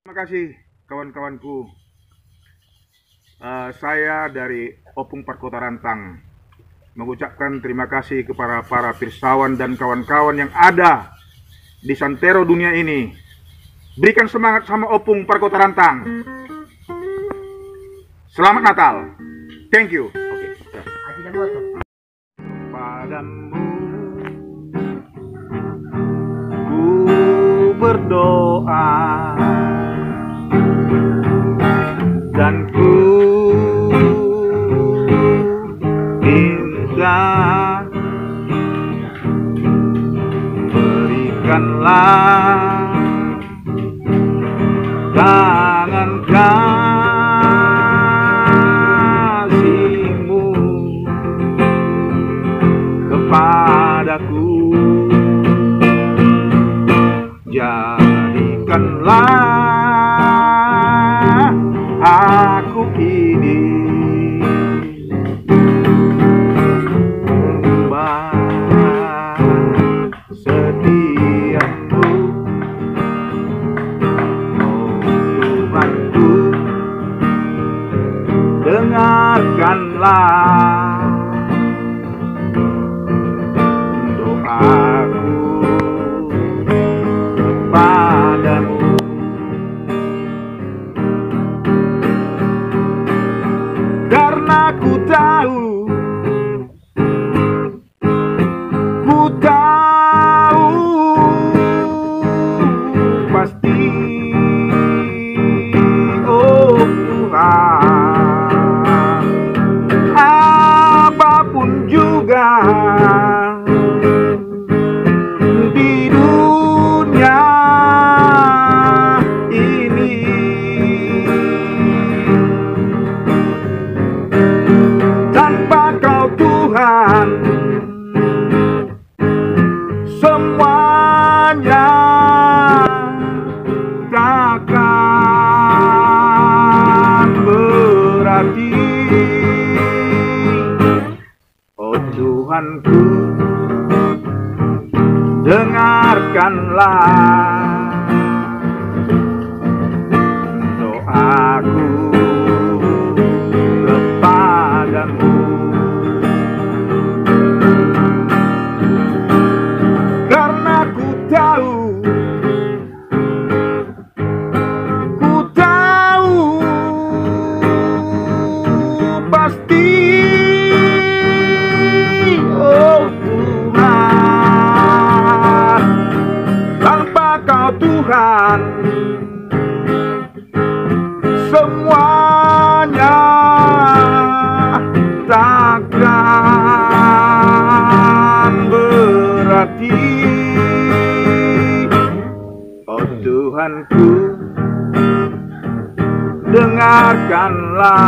Terima kasih kawan-kawanku. Saya dari Opung Parkota Rantang mengucapkan terima kasih kepada para pirsawan dan kawan-kawan yang ada di santero dunia ini. Berikan semangat sama Opung Parkota Rantang. Selamat Natal. Thank you. Padamu ku berdoa dan ku minta, berikanlah tangan kasih-Mu kepadaku. Jadikanlah aku ini mengemban setiap-Mu, oh Tuhanku. Dengarkanlah doaku kepadamu. Karena ku tahu pasti, oh Tuhan, apapun juga di dunia ini, tanpa Kau Tuhan semuanya takkan berarti. Oh Tuhanku, dengarkanlah doaku kepadamu. Karena ku tahu pasti, oh Tuhan, tanpa Kau Tuhan semuanya takkan berarti. Oh Tuhanku, dengarkanlah